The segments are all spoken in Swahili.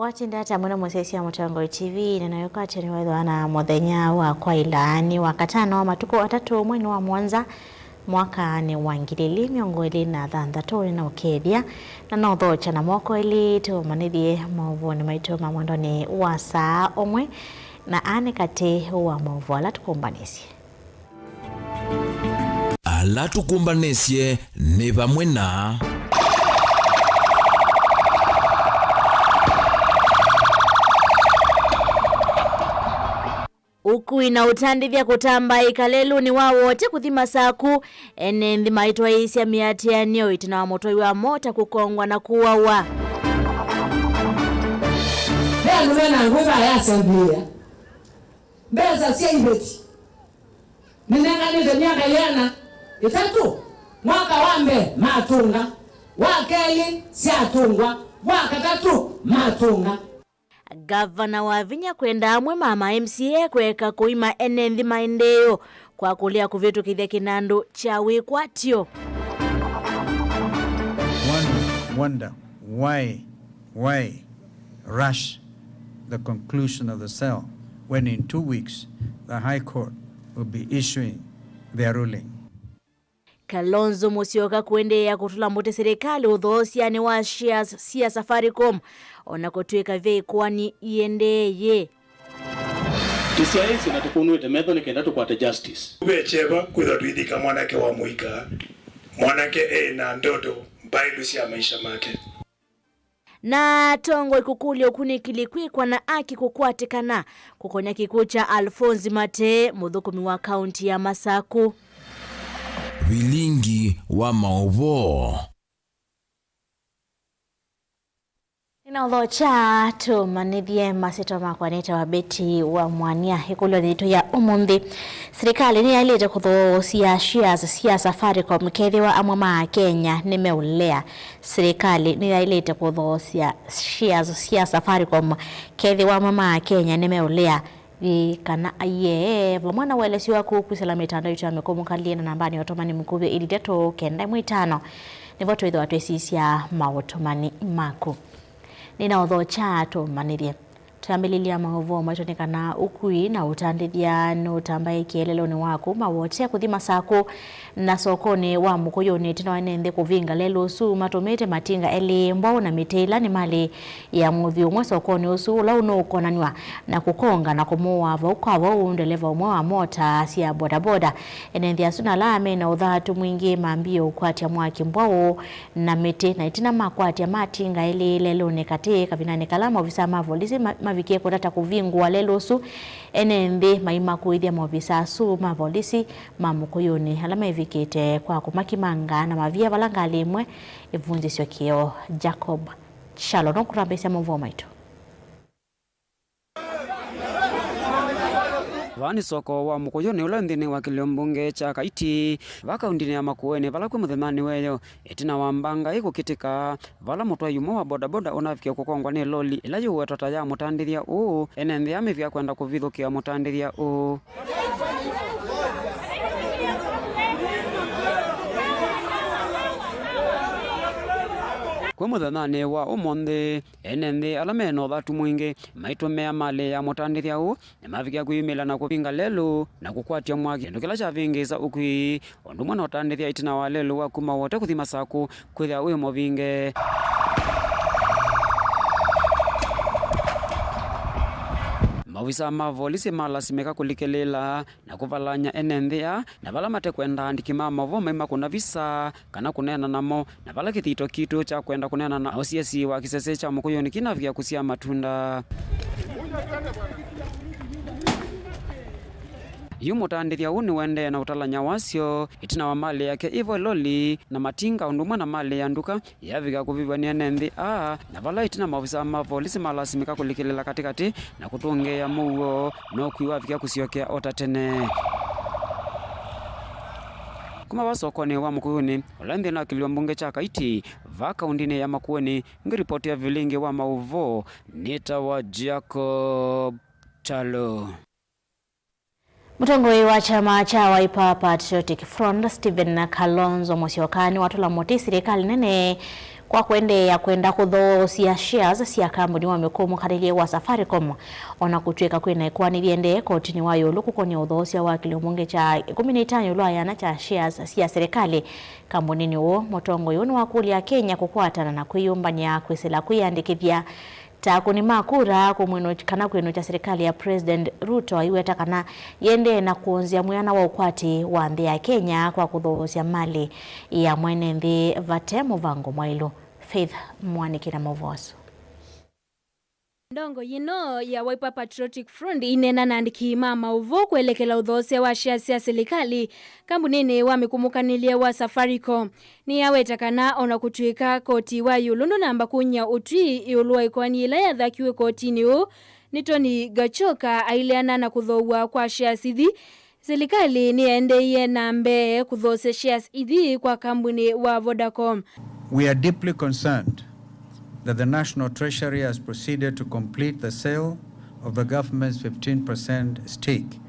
Watenda hata mwana mwesesi ya Mutongo TV ninayoka chani wana modenya wa kwa ilani wakatano wa matuko watatu mwini wa Mwanza mwaka ni wangilili miongoli na dhandatori na ukedia na nodho chana mwoko ili tu manidie mawuni maito mamwendo ni wasa omwe na ane kate wa mawu alatukumbanisi. Alatukumbanesie ni pamwe na Ukui na utandithia kutamba ikalelu ni wawote kuthima saku ene nthi maitwa isi ya miati ya nio itina wa motoi wa mota kukongwa na kuwawa. Bea numena nguva ya asamblia bea za siya ibeti ninenga nito miaka yana itatu mwaka wambe matunga wakeli siatungwa wakatatu matunga. Gavana wa Vinya kwenda amwe mama MCA kweka kuima enenthi maendeyo kwa kulia kuvitu kithia kinandu cha wikwatio. Wonder why rush the conclusion of the cell when in 2 weeks the High Court will be issuing their ruling. Kalonzo Musyoka kuendea kutula mbote serikali udhoosiani wa shares sia Safaricom onakotweka vya ikwani iendeye. Kisiaisi na tukunuite method kenda tukwate justice. Ubecheba kwitha twithika mwanake wa muika mwanake na ndoto bailu cia maisha make. Na tongo ikukuli okunikilikwa na aki kukwatikana kukonya kikucha Alphonse Mate muthukumi wa kaunti ya Masaku. Vilingi wa maovo. Inaudho cha tu manithie masito makwanita wa beti wa mwania hikulo dhito ya umundi. Serikali ni alete kutho siya Safaricom kethiwa amwama Kenya nimeulea. Serikali ni alete kutho siya Safaricom kethiwa amwama Kenya nimeulea. Kana aye vamwana welesi waku kwisela mitando yitu amekumukalia na nambani otomani mkubwe ili teto kenda mwitano ni voto idho watu esisia maotomani maku. Nina odho chato manirie. Tuambililia mahovo maitonika na ukui na utandithia no tambaye kielelo ni waku mawote kuthima saku na sokoni wa mukuyoni tina wanende kuvinga lelo su matomete matinga eli mbao na mitela ni mali ya muthi umwe sokoni usu ula unokonanwa na kukonga na kumuwa vaukwa undeleva umwe wa mota siya bodaboda enenthia suna lame na uthatu mwingi mambio ukwatia mwaki mbao na mete na itina makwatia matinga eli lelo nekate kavinane kalama ofisa mavolisi mavikie kutata kuvingwa lelosu enembe maima kuithia maofisa su mavolisi mamukuyoni alama ivikite kwa kumakimanga na mavia valangali imwe ivunzi sio kio Jacob Shalo nokurambesya mvo maitu. Vani soko wa mukuyoni ula nthini wa kiliombunge cha Kaiti vaka undini ya Makueni vala kwe muthemani weyo itina wambanga igukitika vala mutwa yumo wa bodaboda unafikia kukongwa ni loli ila yuwetota ya mutandithia uu enenthi ya mivya kwenda kuvithukia mutandithia uu. Kwa muthanani wa umonthi enenthi ala mena uthatu mwingi maitumia mali ya mutandithia uu nimavikia kuyumila na kupinga lelu na kukwatia mwaki kindu kila chavingisa ukui undu mwana utandithia itina wa lelu wa kuma wote kuthima saku kwithia uyu movinge. Mawisa mavolisi malasimika kulikelila na kuvalanya enenthia na vala mate kwenda andikima mavo maima kuna visa kana kunena namo na vala kithito kitu cha kwenda kunena na OCS wa kisese cha Mukuyoni kinavia kusia matunda. Yu mutandithia uni wende na utalanya wasio itina wa mali yake ivo loli na matinga undumwa na mali ya nduka yavika kuvivwa ni enenthi na vala itina maofisa mavolisi malasimika kulikilela katikati na kutungea muo no kuiwa vika kusiokea otatene. Kuma wasokoni wa Mukuyuni ulanthi na kiliombunge cha Kaiti vaka undini ya Makueni ngiripoti ya vilingi wa mauvo nita wa Jacob Chalo. Mutongoi wa chama cha Wiper Patriotic Front Stephen Kalonzo Musyoka watula moti serikali nene kwa kwenda kuthocia shares cia kambuni wa mukaririe wa Safaricom ona gutwika kwina ikwani biende kotini wa yulu kukonia uthocia wa kiliomunge cha 15 lwayana cha shares cia serikali kambuni wo motongo yunu wa kulia Kenya kukwatana na kwiyumbania kwisila kwiyandikithia takuni makura kumwino kana kwino cha serikali ya President Ruto iweta kana yende na kuonzia mwana wa ukwati wa nthi ya Kenya kwa kuthocia mali ya mwene nthi Vate Muvango Mwailu. Faith Mwanikira Movoso. Ndongo yino ya Wiper Patriotic Front inena nandiki mama uvo kuelekela udhose wa shares ya serikali kambunini wamekumukanile wa Safaricom ni yawetakana ona kutwika koti wa yulundu namba kunya utwi iulua ikwani ila ya dhakiwe kotini u nitoni gachoka aileana na kuthoua kwa shares idhi serikali ni endeye nambe kuthose shares idhi kwa kambuni wa Vodacom. We are deeply concerned that the National Treasury has proceeded to complete the sale of the government's 15% stake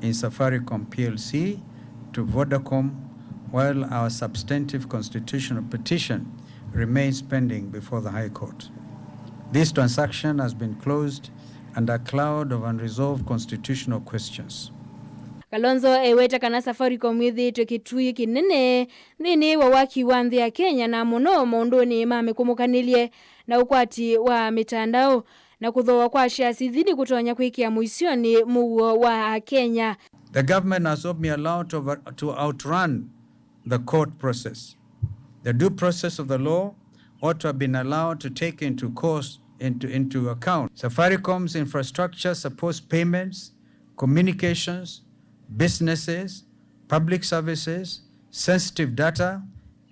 in Safaricom PLC to Vodacom, while our substantive constitutional petition remains pending before the High Court. This transaction has been closed under a cloud of unresolved constitutional questions. Kalonzo eweta kana Safaricom ithi tukitui kinene nini wa waki wa nthi ya Kenya na muno mondoni mamekumukanilye na ukwati wa mitandao na kuthoa kwa shares idhini kutonya kwikia muisioni muwo wa Kenya. The government has not been allowed to outrun the court process. The due process of the law ought to have been allowed to take into account Safaricom's infrastructure supports payments, communications, businesses, public services, sensitive data,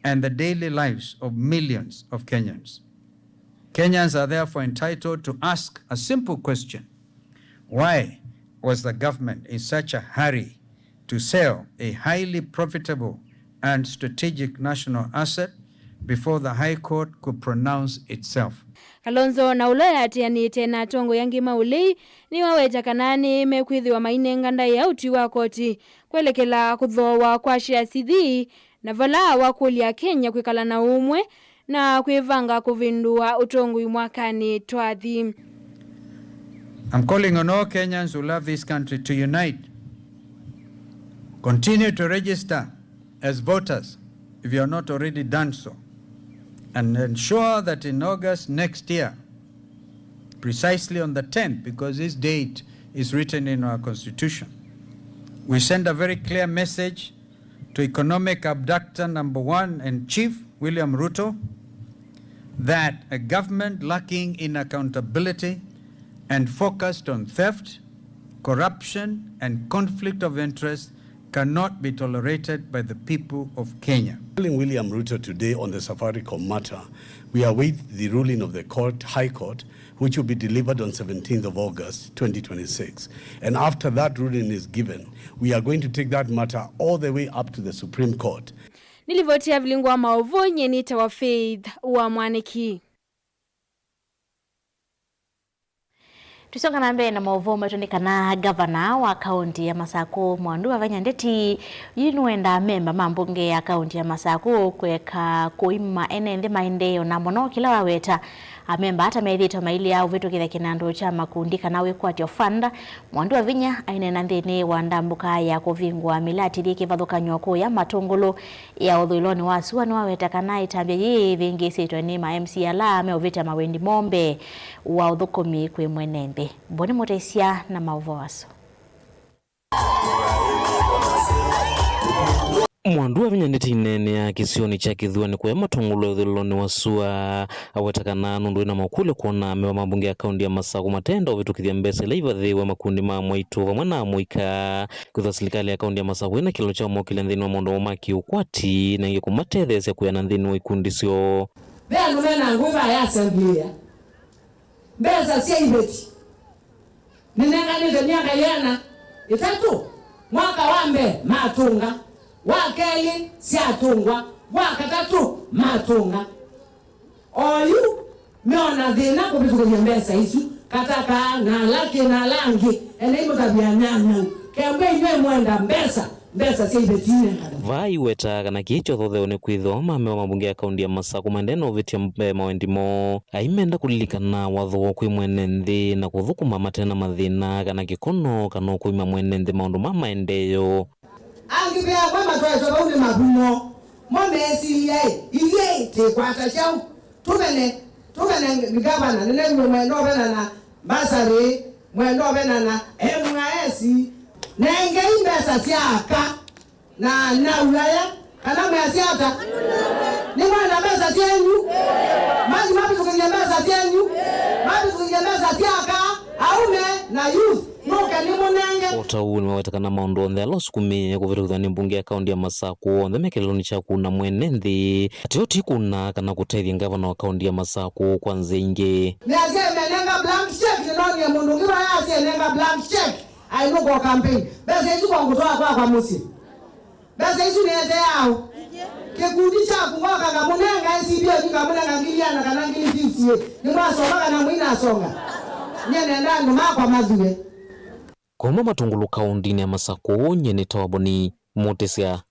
and the daily lives of millions of Kenyans. Kenyans are therefore entitled to ask a simple question. Why was the government in such a hurry to sell a highly profitable and strategic national asset before the High Court could pronounce itself? Kalonzo na ulaya atiani tena tongo yangi maulei ni waweta kanani mekwithi wa mainenga ndai ya uti wa koti kwelekela kuthoa kwa shares idhi na vala wa kulia Kenya kwikala na umwe na kuivanga kuvindua utongo mwakani twathi. I'm calling on all Kenyans who love this country to unite. Continue to register as voters if you are not already done so. And ensure that in August next year, precisely on the 10th, because this date is written in our constitution, we send a very clear message to economic abductor number 1 and chief, William Ruto, that a government lacking in accountability and focused on theft, corruption, and conflict of interest cannot be tolerated by the people of Kenya. William Ruto today on the Safaricom matter, we await the ruling of the High Court, which will be delivered on 17th of August 2026. And after that ruling is given, we are going to take that matter all the way up to the Supreme Court. Nilivotia vilingwa maovonye nita wa Faith wa Mwaniki. Tusonga na mbele na maovu matunika na governor wa kaunti ya Masako Mwandu wa Vanyandeti yinuenda memba mambunge ya kaunti ya Masako kweka kuima enende maendeleo na mono kila waweta memba hata medhito maili au vitu kile kinando cha makundi kanawe kwati ofanda Mwandu wa Vinya ainena ndene wa ndambuka ya kuvingwa milati diki vadhuka nyoko ya matongolo ya udhuiloni wasu waweta kanai tabia hii vingi sito ni ma MCLA meovita mawendi mombe wa udhukomi kwe mwenende. Boni Motesia na Mauvoaso. Mwandu wa Vanyandeti nene ya kisioni cha kithuani kwa matongulo dhuloni wasua awatakana nundu ina makule kuona mewa mabunge ya kaunti ya Masako matenda uvitukithia mbese leiva dhiwa makundi mamwaitu wa mwana muika kutha serikali ya kaunti ya Masako ina kilo cha mwokile ndhini wa mondo umaki ukwati na inge kumatethesya kuyana ndhini wa ikundi sio. Bea numena nguva ya asamblia mbeza siya ibeti ninenga nito miaka yana itatu mwaka wambe matunga wakeli siatungwa wakatatu matunga oyu miona dhina kubitu kwenye mbesa isu kataka na laki na langi ene imo tabia nyanya kembe inwe mwenda mbesa mbesa sia ibetine vai weta kana kicho thothe ne kwitho mame wa mabunge ya kaunti ya Masaku mandeno vetia mawendimo aimenda kulilikana watho kwi mwene nthi na kuthukuma matena mathina kana gikono kana kuima mwene nthi maundu ma maendeyo angibea kwa matwazo baune mabuno momesi ye iye te kwata chau tubene ngabana nene mwendo bena na basari mwendo bena na MIS nenge imbesa siaka na ulaya kana mwasiata ni mwana mesa sienyu maji mapi tukinyembeza sienyu mapi tukinyembeza siaka aume na youth noka ni munenge otau ni watakana maundu onthe alosukumi kuvirithania mbunge ya kaunti ya Masaku onthe mekeleloni cha kuna mwene nthi ati oti kuna kana kutethia ngavana wa kaunti ya Masaku kwa nze ingi ni nenga blank check ni noni ya mundu ngiwa ya nenga blank check ainuko campaign bese hizo kwa kutoa kwa musi bese hizo ni ete yao kikundi cha kungoka kamunenga SBO ni kamunenga ngiliana kana ngili 50 ni mwasonga kana mwina asonga nyene ndani makwa mazwe koma matungulu kaunti ya Masaku nyene tawaboni Mutesia.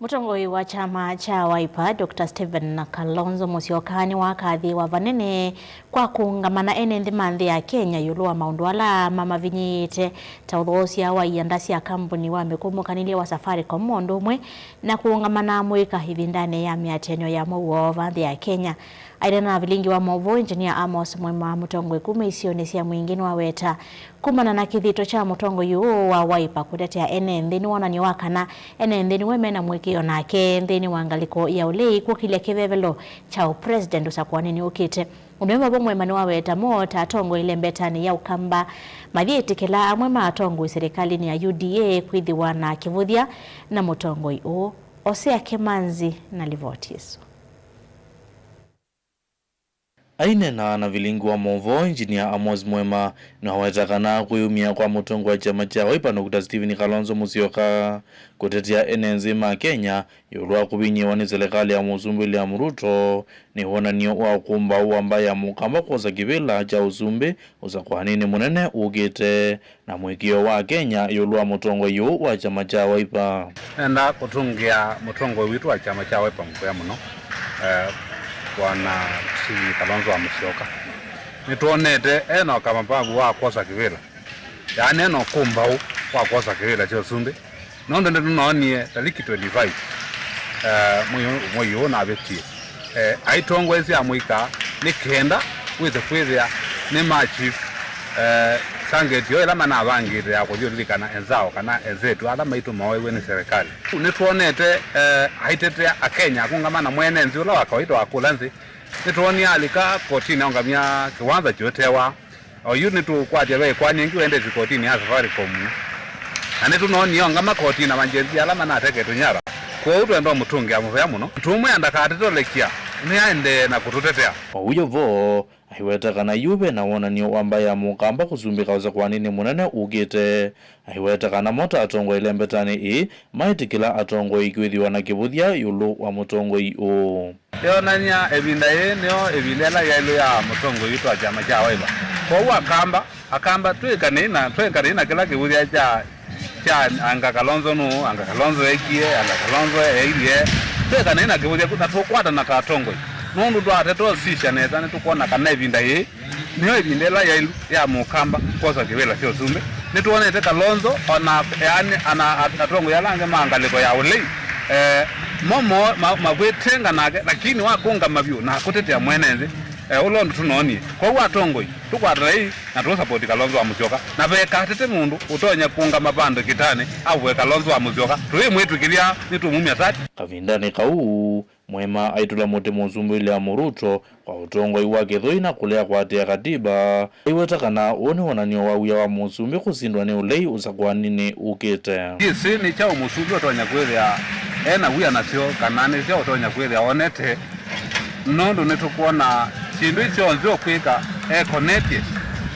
Mutongoi wa chama cha Wiper Dr. Stephen Kalonzo Musyoka ni wakathi wa vanene kwa kuungamana ene nthi manthi ya Kenya yulua maundu ala mama vinyite tauthosia wa iandasi ya kampuni wa mekumukanile wa Safaricom mundu umwe na kuungamana mwika hivi ndani ya miatenyo ya mauo vanthi ya Kenya. Aidana vilingi wa movo engineer Amos Mwema mutongoi kumeisionesia mwingine wa weta kumana na kithito cha mutongoi uo wa Wiper kutetea ene nthi ni wonani wakana ene nthi ni wemena mwikio nake nthi ni wangaliko ya ulei kwa kile kivevelo cha president usakwanini ukite unwema Mwema ni wa weta mota atongo ile mbetani ya ukamba mathieti kila Mwema atongo serikali ni ya UDA kwithiwa na kivuthia na mutongoi uo Osea Kemanzi na Livotis. Ainena na vilingi wa movo engineer Amos Mwema na watakana kuyumia kwa mutongo wa chama cha Wiper Dr. Stephen Kalonzo Musyoka kutetea ene nzima Kenya yulua kubinyiwa ni serikali ya Muzumbi William Ruto ni wonanio wa kumba uamba ya mukamba koza kibila cha Uzumbi usakwanini munene ugite na mwikio wa Kenya yulua mutongo yu wa chama cha Wiper enda kutungia mutongo witu wa chama cha Wiper mkuya muno Bwana Stephen Kalonzo Musyoka nituonete eno kama babu wa kosa kivila yani eno kumba wa kosa kivila cha Uzumbi nondo ntunonie taliki 25 moyo na betie aitongo ezi amwika nikenda wize kwithia ni machief sangeti ela mana abangire akujulikana enzao kana enzetu ala maitu mawewe ni serikali nituonete aitetea akenya kungamana mwene nzi ula wakawaita wakulanzi nituoni alika kotini ongamia kiwanza chotewa oyu nitu kwatia we kwani ngi wende kotini ya Safaricom ane tunooni ongama kotini manjenzi ala mana ateke tunyara kwa utu ndo mutungi amuvya muno tumwe andakatitolekia ni aende na kututetea uyo vo ahiweta kana yube na wonanio wamba ya mukamba kuzumbika uza kwanini munene ugite ahiweta kana mota atongo ile mbetani maitikila atongo ikwithiwa na kibuthia yulu wa mutongo o yonania ebinda yenio ebilela yailo ya mutongo yitu wa chama cha Wiper kwa akamba twekanina kila kibuthia cha anga Kalonzo nu anga Kalonzo ekie anga Kalonzo eirie twekanina kibuthia kuna tukwata na katongo nundu twateto sisha neza nitukona kana ebinda ye niyo ebindela ya mukamba kosa kivela sio Uzumbi nituonete Kalonzo ona yani ana atongo yalange mangaliko ya ulei momo magwetenga nake lakini wakunga mabyo na kutetea mwenenze ulondo tunonie kwa watongo tukwatrai na tu support Kalonzo wa Musyoka na veka tete mundu utonya kunga mapando kitane au we Kalonzo wa Musyoka tuwe mwetu kilia nitumumia tati kavindani kau Mwema aitula mote Muzumbi William Ruto kwa utongo iwake dhoina kulea kwa atia katiba iweta kana uone wananio wawia wa Muzumbi kusindwa ni ulei usakwanini ukete isi ni chao Muzumbi otonya kwele ya ena wia nasio kanani chao otonya kwele ya onete nondo netukuona chindu icho nzio kwika connected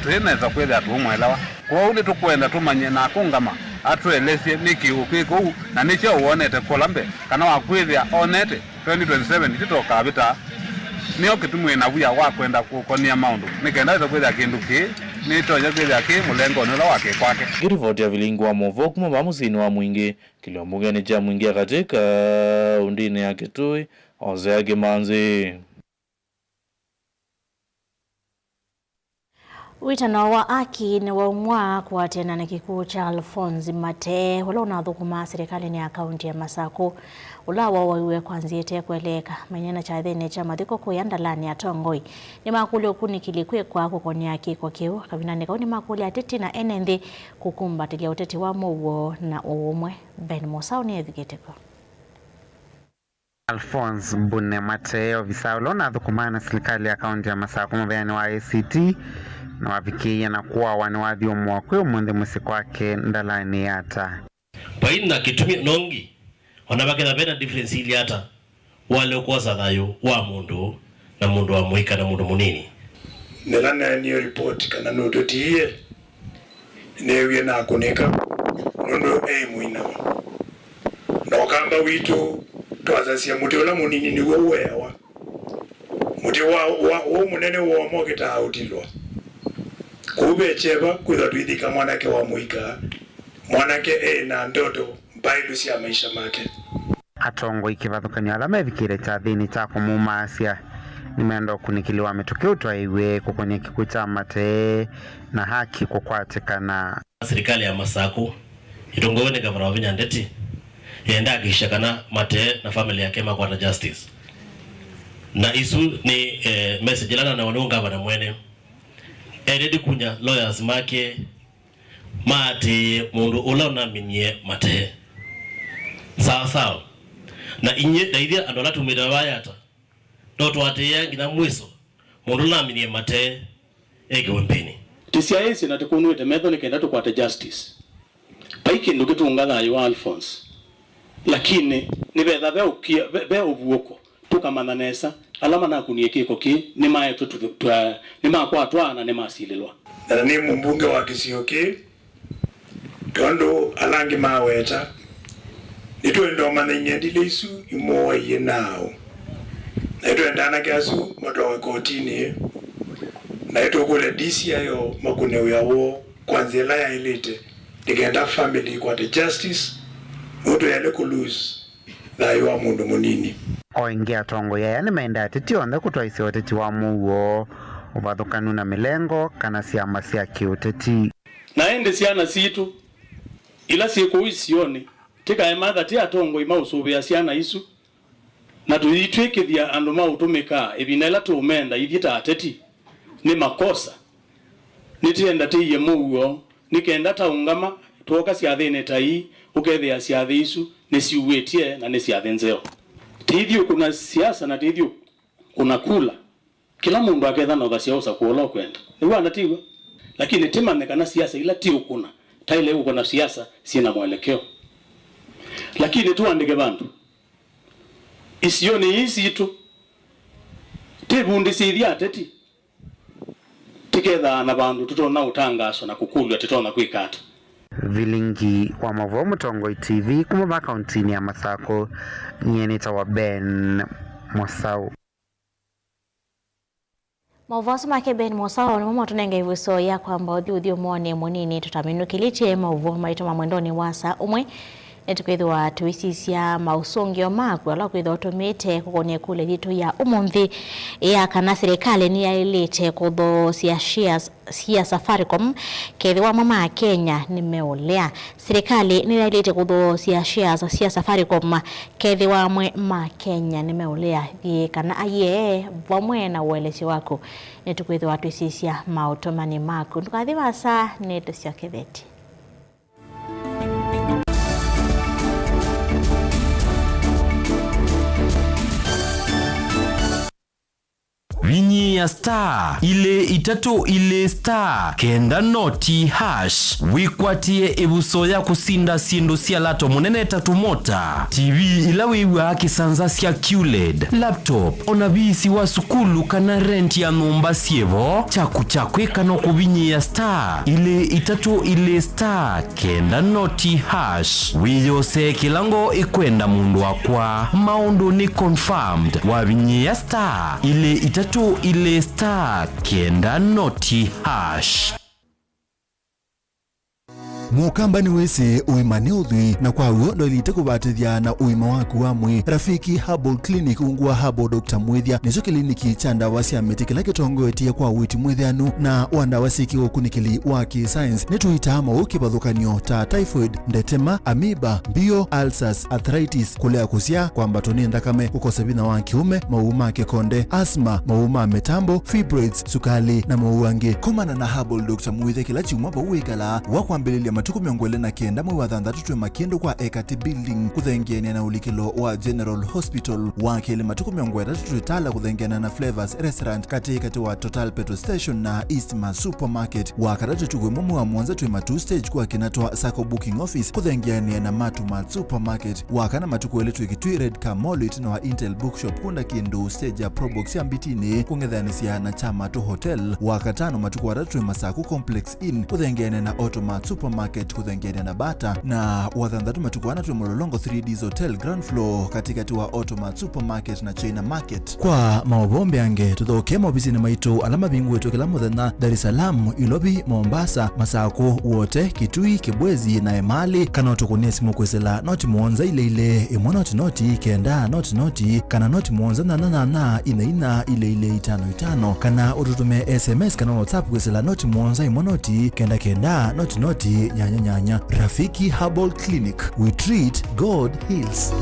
tueneza kwele atumwelewa kwa ule tukwenda tumanye na kungama atuelesie niki ukiko na nicho uonete kolambe kana wakwithia onete 2027 titoka bita niyo kitumwe na buya wa kwenda kukonia maundu nikenda kwithia kindu ki nitoja kwithia ki mulengo nula wake kwake. Kiripoti ya vilingi wa Movo kuma bamusini wa mwingi kiliombugeni cha mwingi katika undini ya Kitui Hosea Kimanzi. Witano wa aki ni waumwa kuatiana na kikuu cha Alphonse Mate wala unathukuma serikali ni akaunti ya Masako ulawa waiwe kwanziete kueleka manyana cha thene cha mathiko kuyandalani ya Tongoi ni makuli okunikilikwe kwa kukonia kiko kiu kabinane kauni makuli ateti na enende kukumbatilia uteti wa muwo na uumwe Ben Mosao ni ethiketeko. Alphonse Mbune Mate ofisa ulona thukumana serikali ya akaunti ya Masako mabeni wa ACT na wavikia na kuwa waniwadhi umwakwe umwende musiko wake ndalani yata. Paina kitumia nongi wanabakena bena difference ili hata wale ukwaza dhayo wa mundu na mundu wa muika na mundu munini. Nelana niyo report kana nudotiye newe na akuneka nundo muina na wakamba witu twazasia muti ola munini ni wewa muti wa munene wa mwaketa hautilwa kube cheba kwitha twithika mwanake wa muika mwanake na ndoto bailu cia maisha make. Atongo ikivathukania ala mevikire cha thini cha kumumasia nimeenda kunikiliwa metokeo twaiwe kukonia kikuu cha Mate na haki kukwatikana. Serikali ya Masako itongowene gavana wa Vinyandeti yenda kishakana Mate na family yake makwata justice na isu ni message lana na wanunga gavana mwene eredi kunya lawyers make Mate mundu ula unaminie Mate sawa na inye daidhia andola tumida wayata doto wate yangi na mwiso mundu unaminie Mate ege wempini tisiaensi na tukunuete methoni kenda tukwate justice paiki nduki tuungana ayo Alphonse lakini ni betha be ubuoko tukamana nesa alama na kuniekeko ki ni mae ni makwa twana ni masililwa na ni mbunge wa Kisioki tondo alangi maweta nitwendo manenye ndilesu imowa yenao naitwenda na kiasu motowe kotini naito kule DC ayo makuneo yawo kwanzela ya ilite digenda family kwa the justice mutu yale kulose thayo wa mundu munini oingia tongo ya yani maenda titionde kutwaisi oteti wa muwo uvathukanu na milengo kana siama sia kiuteti na ende siana situ ila siku isione tika emadha tia tongo imausubia siana isu na tuitwekithia andu mautumika ebinela tumenda ithita ateti ni makosa nitienda tiye muwo nikenda taungama tuoka siathene tai ukethia siathi isu nisiuwetie na nisiathenzeo tithio kuna siasa na tithio kuna kula kila mundu aketha na ugasia usa kuola kwenda ni wana tiwa lakini timanekana siasa ila tio kuna taile uko na siasa sina mwelekeo lakini tuandike bantu isioni hizi tu tibundi sithia ateti tiketha na bandu tutona utangaso na kukulwa tutona kwikata. Vilingi wa Movo Mutongoi TV kuma akaunti ya Masako nyenita wa Ben Mosao. Mauvaso make Ben Mosao ni mama tunenge ivuso ya kwamba uthio mwone munini tutaminukiliche mauvo maito mamwendoni wasa umwe netukwithwa tuisisia mausongio maku ala kwithwa tumite kukonia kule litu ya umunthi ya kana serikali ni yailite kutho cia Safaricom kethwa mama Kenya nimeolea serikali ni yailite kutho cia Safaricom kethwa mwe ma Kenya nimeolea ye kana aye vamwe na uelezi wako netukwithwa tuisisia mautomani maku tukathiwa saa netu cia ketheti. Vinyi ya star ile itatu ile star kenda noti hash wikwatie ebuso ya kusinda sindu sia lato munene tatu mota TV ila wiwa kisanza sia QLED laptop onabisi wa sukulu kana rent ya numba sievo chaku kano kubinyi ya star ile itatu ile star kenda noti hash wiyose kilango ikwenda mundu wakwa maundu ni confirmed wa vinyi ya star ile itatu ile star kenda noti hash. Mukamba ni wese uimani udhui na kwa huo ndo ilite kubatithia na uima waku wa mwi. Rafiki Herbal Clinic ungua Herbal Dr. Mwithia nizo kliniki cha ndawa cia miti kila kitongoetie kwa witi mwithianu na wandawa siki ukunikili wa ki-science nituita mauki bathukanio ta typhoid, ndetema, amoeba, bio, ulcers, arthritis, kulea kusia kwa mbatoni ndakame, ukosebina wa kiume, mauma kekonde, asma, mauma metambo, fibroids, sukali na mauange. Komana na Herbal Dr. Mwithia kila chumwa bauikala wakwambililia matuku miongole na kenda mwe wa thandatu twe makendo kwa Ekati Building kuthengiania na ulikilo wa General Hospital wa kele matuku miongole tatu tala kuthengiana na Flavors Restaurant kati wa Total Petrol Station na Eastma Supermarket wa kadatu tugwe mumu wa mwanza twe matu stage kwa kinatoa Sako Booking Office kuthengiania na Matuma Supermarket wa kana matuku eletwe kitui Red Car Mall na wa Intel Bookshop kunda kindu stage ya Probox ya Mbitini kungedhanisia na Chama to Hotel wa katano matuku wa tatu Masaku Complex Inn kuthengiania na Automat Supermarket kuthengiania na Bata na wathandatu matukuana twe Mololongo 3Ds Hotel Grand Floor katikati wa Automat Supermarket na China Market. Kwa maobombe ange tuthoke mobisini maitu alama bingu wetu kila muthenya Dar es Salaam, Ilobi, Mombasa, Masako wote, Kitui, Kibwezi na Emali kana tukunie simu kwesela noti muonza ile imwe noti kenda noti kana noti muonza na ina ile 55 kana ututume SMS kana WhatsApp kwesela noti muonza imwe noti kenda noti nyanya. Rafiki Herbal Clinic, we treat, God heals.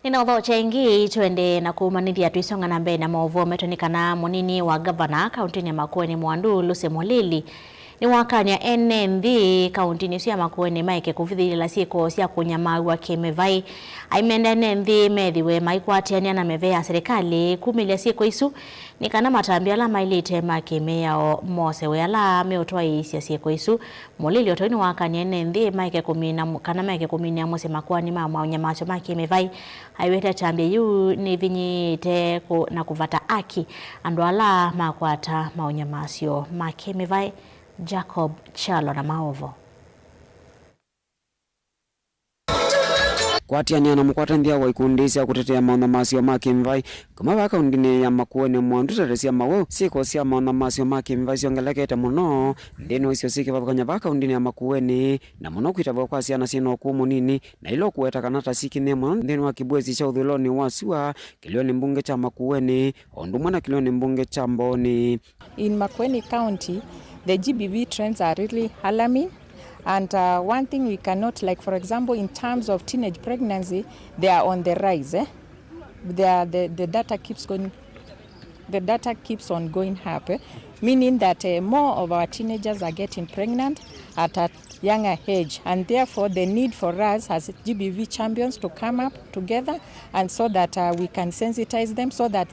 Ninaodho chengi tuende na kumanithia tuisonga na mbele na maovu metonikana munini wa gavana kauntini ya Makueni Mwandu Lucy Mulili ni wakanya NNV kauntini cia Makueni maike kuvithirila siku cia kunyamawa kimevai aimenda NNV methiwe maikwatiania na meve ya serikali kumilia siku isu ni kana matambia ala mailite makime yao mose wela meotwa isia siku isu. Mulili otoni wakanya NNV maike kumina kana maike kumina mose Makueni mama nyamacho makimevai aiweta tambia yu ni vinyite na kuvata aki andwala makwata maunyamasio makimevai. Jacob Chalo na maovo kwatiania na mukwatanthia wa ikundi cia kutetea maunyamasio ma kimvai kuma baka undine ya Makueni Mwandu teresia mawe siko cia maunyamasio ma kimvai ciongelekete muno ndino icio cikivavukanya baka undine ya Makueni na muno kwitavwa kwa ciana cieno kumu nini na ilo kueta kana ta cikine muno ndino wa Kibwezi cha uthuloni wa Sua kilioni mbunge cha Makueni ondu mwana kilioni mbunge cha Mboni. In Makueni County, the GBV trends are really alarming. And one thing we cannot, like for example, in terms of teenage pregnancy, they are on the rise. The data keeps going. The data keeps on going up, meaning that more of our teenagers are getting pregnant at a younger age, and therefore the need for us as GBV champions to come up together and so that we can sensitize them, so that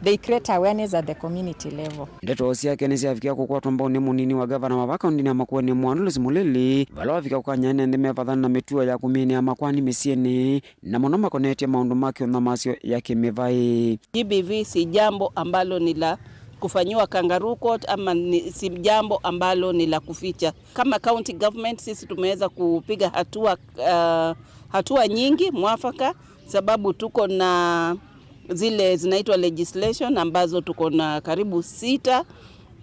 they create awareness at the community level. Ndeto ciake ni ciafikia kukwatwa mboni munini wa gavana wa bakaunti ya Makueni Mwandu Lucy Mulili vala wafika kukanya nende mevathana na mituo ya kumini ya makwani misieni na muno makonetie maundu make unamasio ya kimevai. GBV si jambo ambalo ni la kufanyiwa kangaroo court ama si jambo ambalo ni la kuficha. Kama county government sisi tumeweza kupiga hatua nyingi mwafaka, sababu tuko na zile zinaitwa legislation ambazo tuko na karibu 6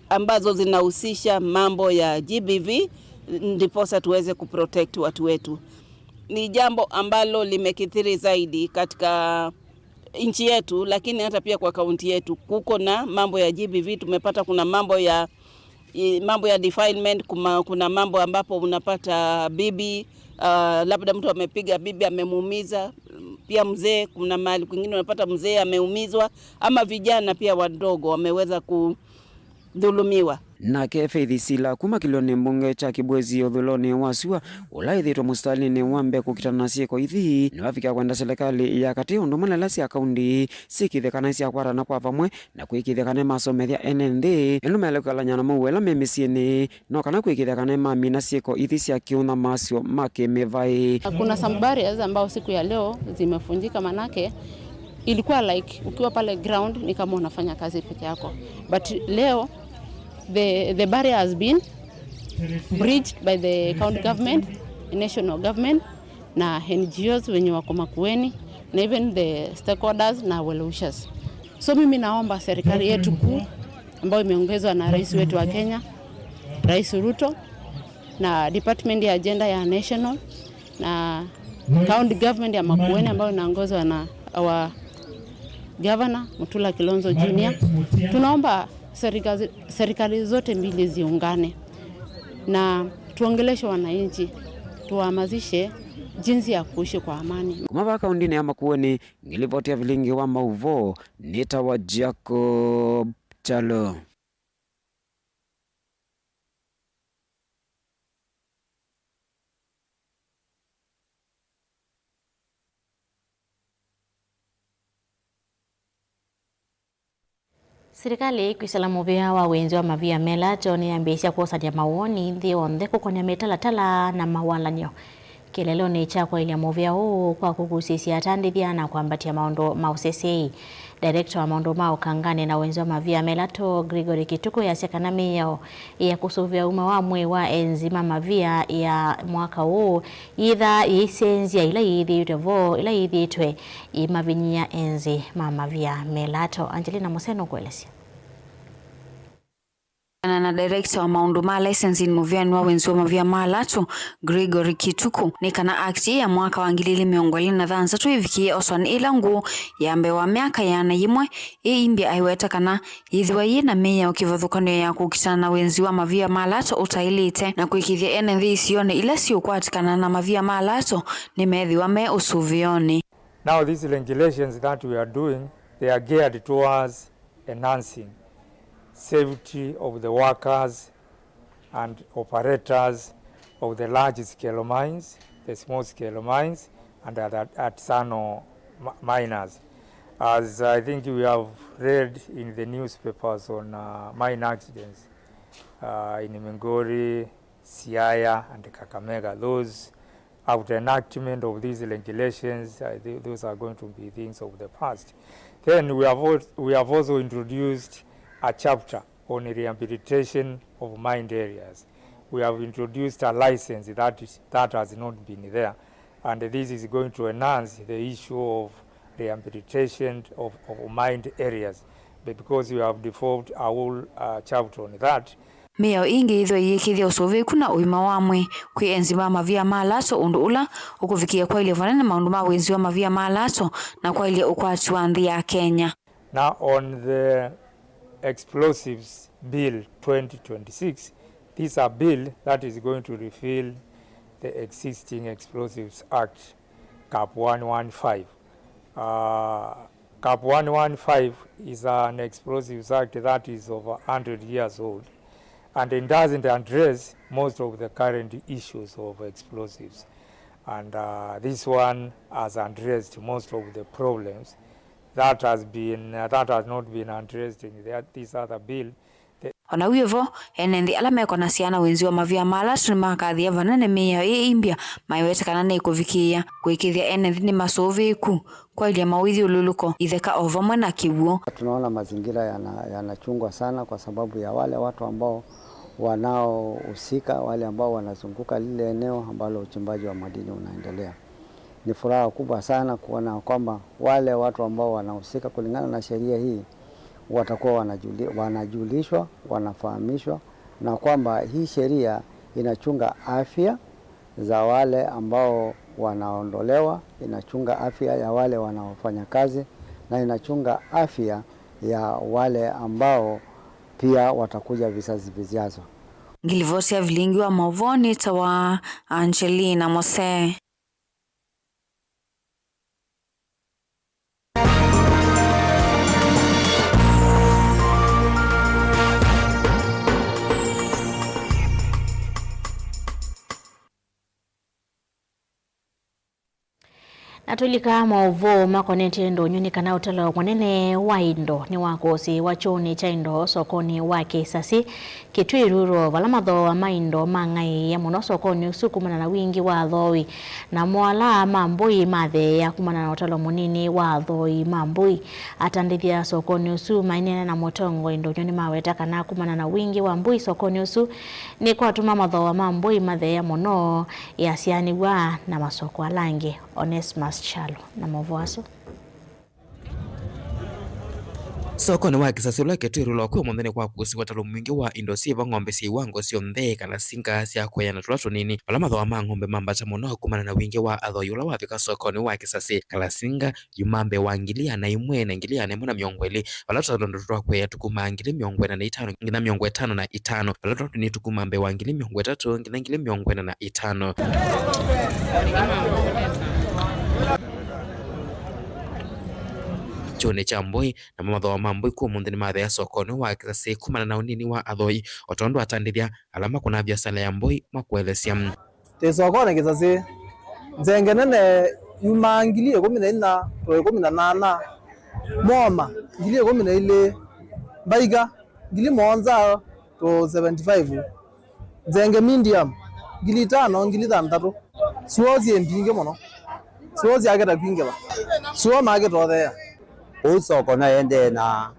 ambazo zinahusisha mambo ya GBV ndiposa tuweze kuprotect watu wetu. Ni jambo ambalo limekithiri zaidi katika nchi yetu, lakini hata pia kwa kaunti yetu kuko na mambo ya GBV. Tumepata kuna mambo ya defilement, kuna mambo ambapo unapata bibi labda mtu amepiga bibi amemuumiza, pia mzee, kuna mahali kwingine unapata mzee ameumizwa, ama vijana pia wadogo wameweza kudhulumiwa. Na Faith Sila kuma kilioni mbunge cha Kibwezi uthuloni wa Sua ulaithitwa mustalini wambe kukitana sieko ithi ni wafika kwenda serikali ya kati undu manalasi akaunti sikithekana cia kwarana kwa pamwe na kwikithekana masomethia NND enu melekalanya na muwela memisieni no kana kwikithekana mamina sieko ithi cia kiuna masio makimevai. Kuna some barriers ambao siku ya leo zimefunjika, manake ilikuwa like ukiwa pale ground ni kama unafanya kazi peke yako, but leo the barrier has been bridged by the county government, the national government, na NGOs wenye wako Makueni na even the stakeholders na well wishers. So mimi naomba serikali yetu kuu ambayo imeongezwa na rais wetu wa Kenya, Rais Ruto, na department ya agenda ya national na county government ya Makueni ambayo inaongozwa na our governor Mutula Kilonzo Junior. Tunaomba serikali zote mbili ziungane na tuongeleshe wananchi, tuhamasishe jinsi ya kuishi kwa amani. Kumaba kaunti ya Makueni ngilivotia vilingi wa Mauvo nita wa Jacob Chalo. Serikali kwisala muvea wa wenzi wa mavia mela John ambisia kuosania mawoni nthi onthe kukonia mitalatala na mawalanio. Kilelo ni cha kwa ile muvea huu kwa kugusisia atandithia na kuambatia maondo mausesei. Director wa maondo mao kangane na wenzi wa mavia melato Gregory Kituku ya sekanami yao ya kusuvia uma wa mwe wa enzima mavia ya mwaka huu idha isenzia ila idhi utevo ila idhi itwe imavinyia enzi mavia melato. Angelina Moseno kuelezea. Na director wa maundu ma licensing muviani wa wenzi wa mavia malato Gregory Kituku ni kana akti ya mwaka wa ngilili miongoli na dhanza tuivikie oswan ila ngu ya mbe wa miaka yana yimwe imbia aiweta kana yithiwa yina meya ukivothukanio ya kukitana na wenzi wa mavia malato utailite na kuikithia enenthi isione ila siukwatikana na mavia malato ni methiwa me usuvioni. Now these regulations that we are doing, they are geared towards enhancing safety of the workers and operators of the large scale mines, the small scale mines, and the artisanal miners. As I think we have read in the newspapers on mine accidents in Mingori, Siaya, and Kakamega, those after enactment of these regulations, those are going to be things of the past. Then we have also introduced a chapter on rehabilitation of mined areas. We have introduced a license that has not been there, and this is going to enhance the issue of rehabilitation of mined areas, but because we have developed a whole chapter on that. Meo ingi idho yikithia usuvi kuna uima wamwe kwi enzi wa mavia malato undu ula ukuvikia kwa ile vanene maundu ma wenzi wa mavia malato na kwa ile ukwati wa nthi ya Kenya. Now on the Explosives Bill 2026, this is a bill that is going to refill the existing Explosives Act, CAP 115. CAP 115 is an Explosives Act that is over 100 years old, and it doesn't address most of the current issues of explosives. And this one has addressed most of the problems that has not been addressed in this other bill. Ona wivo enendi ala meko na siana wenzi wa mavia malato ni makathia vanene meya imbia maiwetekana na ikuvikia kuikithia enendi ni masoveku kwa ile mawithi ululuko itheka ovamwe na kiwuo. Tunaona mazingira yanachungwa sana kwa sababu ya wale watu ambao wanaohusika, wale ambao wanazunguka lile eneo ambalo uchimbaji wa madini unaendelea. Ni furaha kubwa sana kuona kwamba wale watu ambao wanahusika kulingana na sheria hii watakuwa wanajulishwa, wanafahamishwa, na kwamba hii sheria inachunga afya za wale ambao wanaondolewa, inachunga afya ya wale wanaofanya kazi, na inachunga afya ya wale ambao pia watakuja vizazi vijazo. Ngilivosia vilingi wa Mavoni tawa Angelina Mose. Natulika mauvo makoneti ndonyuni kana utalo mwanene wa indo ni wakosi wachoni cha indo sokoni wake sasi kitwiruro valamadho wa maindo mangai ya muno sokoni usukumana na wingi wa dhoi na mwala mambui mathe ya kumana na utalo munini wa dhoi mambui atandithia sokoni usu mainene na motongo ndonyuni maweta kana kumana na wingi wa mbui sokoni usu ni kwa tuma madho wa mambui mathe ya muno ya siani wa na masoko alange Onesmus Chalo na Movoaso. Soko ni wake sasa lake tu rulo kwa mwendene kwa kusi watalo mwingi wa indosi va ngombe si wango sio mbe kana singa sia kwa yana tulato nini alama wa ngombe mamba cha mono kumana na wingi wa adho yula wa vika soko ni wake sasa kala singa yumambe wangilia na imwe na ingilia na mwana miongweli walato ndo kwa ya tukuma angili miongwe na 5 ngina miongwe 5 na 5 walato ni tukumambe wangili miongwe 3 ngina ngili miongwe na 5 chone cha mboi na mamadho wa mamboi kwa mundini madhe ya sokoni wa kisase kumana na unini wa adhoi otondo atandithia alama kuna biasala ya mboi makuelesya te sokoni kisase nzengenene yuma ngili 14 to 18 moma ngili 14 baiga ngili monza to 75 nzenge medium ngili 5 ngili 3 suozi empinge mono suozi ageta kwinge ba suo mage to there usoko na ende na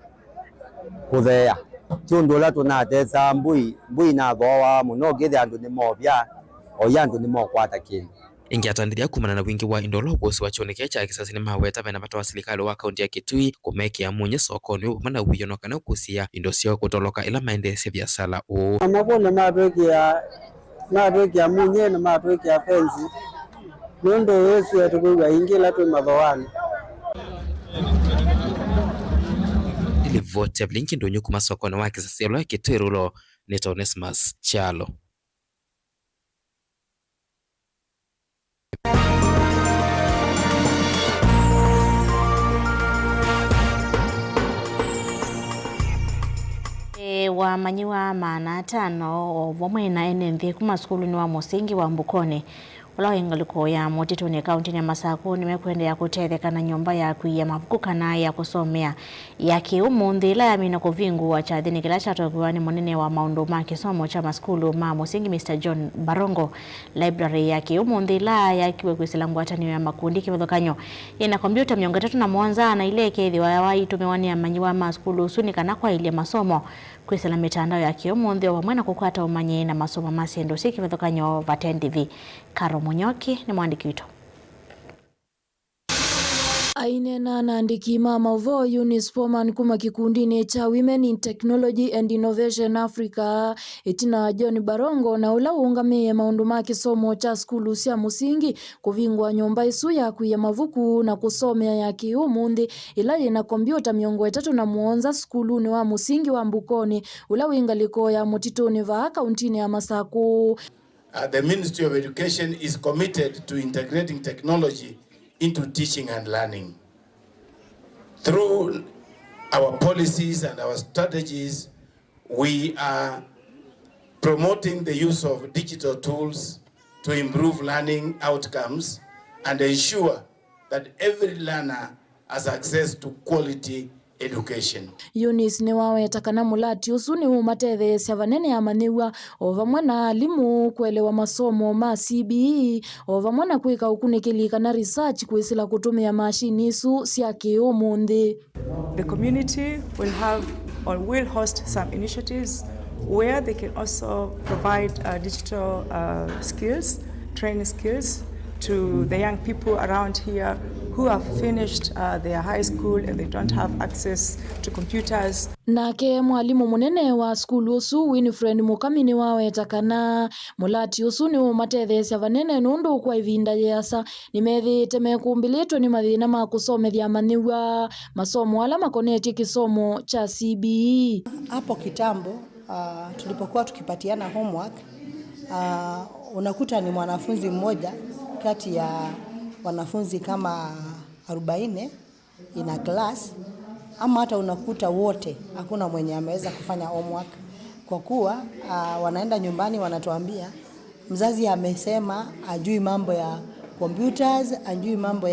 kuthea tundula tunatesa mbui na thoa muno githe andu ni mobya o yandu ni mokwata kindu ingi atandithia kumana na wingi wa indolo kusi wachoneke cha kisasi ni maweta vena bata wa serikali wa kaunti ya Kitui kumeki ya munye sokoni mana uyonoka na kusia indosio kutoloka ila maendese biasala o amabona mabeki ya munye na mabeki ya fenzi nondo yesu atukuwa ingila tu madhowani ili vote blinki ndonyo kuma sokoni wa kisasi lo Kitui ni Onesmus Chalo. Wa manyiwa maana 5 vomwe na enenthi kuma skulu ni wa musingi wa Mbukoni ula ingaliko ya motituni kaunti ya Masaku nimekwenda kutetheka na nyumba ya kuia mavuku kana ya kusomea ya kiumundi ila yamina kuvingu wa chathini kila chatokiwa ni munene wa maundu ma kisomo cha maskulu ma musingi Mr. John Barongo library ya kiumundi ila ya kiwe kuisilangu atani ya makundi kimethokanyo ina kompyuta miongo 3 na ile kethi wa itumiwani ya manyiwa ma skulu usuni kana kwa ile masomo kuisila mitandao ya kiumundi wa mwena kukwata umanyi na masomo masiendo si kimethokanyo Vaten TV. Karo Munyoki ni mwandiki wito. Ainena naandiki mama vo Eunice Foreman kuma kikundini cha Women in Technology and Innovation Africa itina John Barongo na ula ungamie maundu ma kisomo cha skulu cia musingi kuvingwa nyumba isu ya kuia mavuku na kusomea ya kiumundi ila ina kompyuta miongo 3 skulu ni wa musingi wa Mbukoni ula wingaliko ya mutituni va kauntini ya Masaku. The Ministry of Education is committed to integrating technology into teaching and learning. Through our policies and our strategies, we are promoting the use of digital tools to improve learning outcomes and ensure that every learner has access to quality education. Eunice ni waweta kana mulati usuni umathethe cia vanene ya maniwa ovamwe na alimu kuelewa masomo ma CBE ovamwe na kuika ukunikilika na research kuisila kutumia mashini isu cia kiumundi. The community will have or will host some initiatives where they can also provide digital skills, training skills to the young people around here who have finished their high school and they don't have access to computers. Nake mwalimu munene wa skulu usu Winfred Mukamini waweta kana mulati usu ni umatethecia vanene nundu kwa ivinda yasa nimethite mekumbilitwe ni mathina ma kusomethia maniwa masomo ala makoneti kisomo cha CBE. Hapo kitambo tulipokuwa tukipatiana homework unakuta ni mwanafunzi mmoja kati ya wanafunzi kama 40 ina class, ama hata unakuta wote hakuna mwenye ameweza kufanya homework kwa kuwa wanaenda nyumbani wanatuambia mzazi amesema ajui mambo ya computers, ajui mambo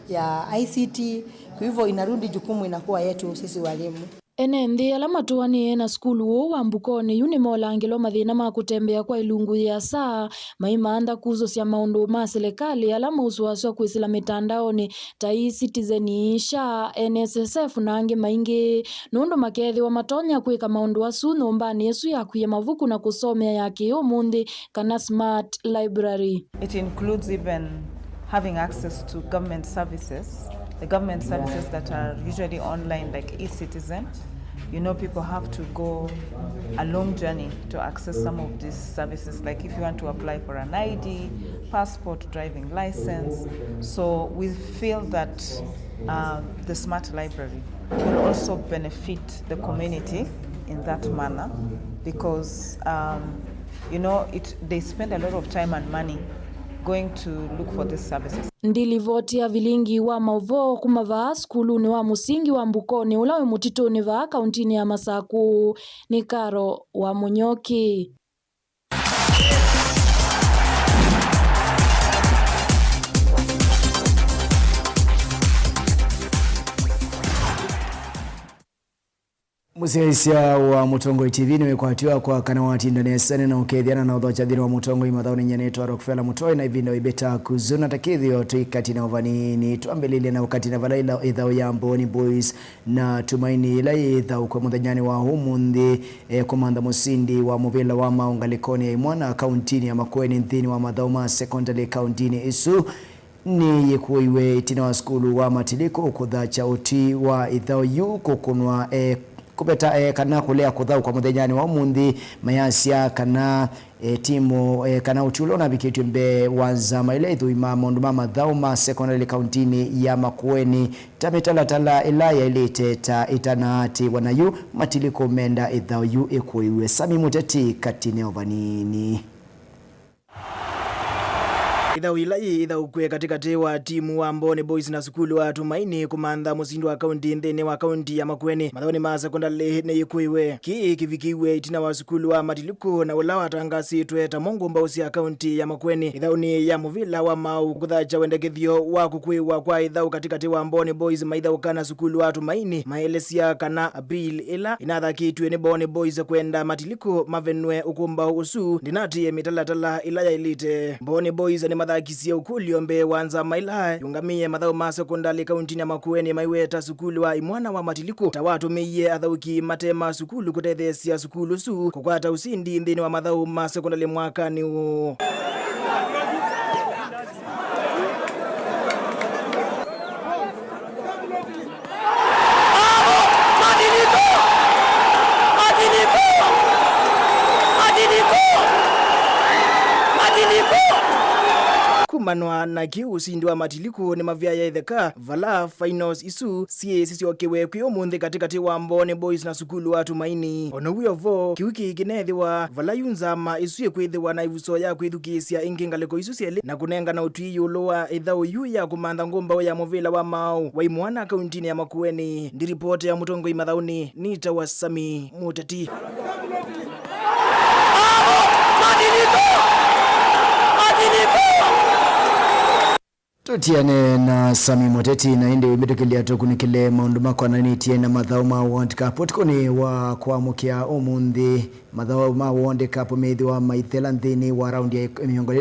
ya ICT. Kwa hivyo inarudi jukumu inakuwa yetu sisi walimu. Enendi alama tuwanie na skulu wo wambukoni unimolangilo mathina ma kutembea kwa ilungu ya saa maimaanda kuzo cia maundu ma serikali alama uswaswa kwisila mitandaoni ta eCitizen isha NSSF na angi maingi nundu makethi wa matonya kwika maundu asu numbani yesu ya kuya mavuku na kusomea yake umundi kana smart library. It includes even having access to government services. The government services that are usually online, like eCitizen, you know, people have to go a long journey to access some of these services, like if you want to apply for an ID, passport, driving license. So we feel that the smart library will also benefit the community in that manner because, you know, they spend a lot of time and money going to look for these services. Ndilivotia vilingi wa mauvo kumava skuluni wa musingi wa mbukoni ulawe mutitoni va kauntini ya Masaku. Ni Karo wa Munyoki. Museisia wa Mutongo TV niwekwatiwa kwa kanawati Indonesia na ukethiana na udhochadhiri wa Mutongo imathauni nyanetwa Rockefeller Mutoi na ivindo ibeta kuzuna takithio tuikati na uvanini tuambelile na wakati na valaila ithao ya Mboni Boys na Tumaini ila ithao kwa muthanyani wa humundi komanda musindi wa muvila wa maungalikoni ya imwana kauntini ya Makueni nthini wa mathauma secondary kauntini isu ni yekuiwe itina wa skulu wa matiliko kuthacha uti wa ithao yu kukunwa kupeta kana kulea kuthau kwa muthanyani wa umundi mayasia kana timu kana uchulo na biketwe mbe wanzama ile ithuima maundu ma mathau ma secondary kauntini ya Makueni tametala ilaya ilete ta itanati wanayu matiliko menda ithau yu ekuiwe Sami Muteti katine ovanini. Idhau kwe katikati wa timu wa Mboni Boys na sukulu wa Tumaini kumanda musindu wa kaunti ndene wa kaunti ya Makueni mathoni ma sekondari ne ikuiwe kivikiwe itina wa sukulu wa Matiliko na ulawa tangasi tueta mongo mbausi ya kaunti ya Makueni. Idhauni ya muvila wa mau kuthacha wendekethio wa kukuiwa kwa idhau katikati wa Mboni Boys maidhau kana sukulu wa Tumaini maelesia kana bill ila inathakitwe ni Mboni Boys kwenda Matiliko mavenwe ukumba usu ndinati mitalatala ila ya ilite. Mboni Boys ni mathakisia ukulio mbe wanza maila yungamie mathau ma sekondari kauntini ya Makueni maiweta sukulu wa imwana wa Matiliko tawatumie athauki matema sukulu kutethesia sukulu su kukwata usindi nthini wa mathau ma sekondari mwakani u. Kumanwa na kiusindi wa Matiliko ni mavya ya itheka vala finals isu sisi okewe kwiyomunthi katikati wa Mboni Boys na sukulu wa Tumaini. Ono huyo vo kiwiki kinethiwa vala yunzama isu yekwithiwa na ivuso ya kwithukisia ingi ngaliko isu sieli na kunenga na utui yulo wa ithau yu ya kumantha ngumba ya muvila wa mau wa imwana kauntini ya Makueni. Ndi ripoti ya Mutongo imathauni nita wa Sami Muteti. Tutiane na Sami Muteti na indi wibitukilia tukunikile maundu mako na nitie na mathau ma World Cup. Utikoni wa kuamukia umundi mathau ma World Cup methi wa maithela nthini wa raundi ya miongoni.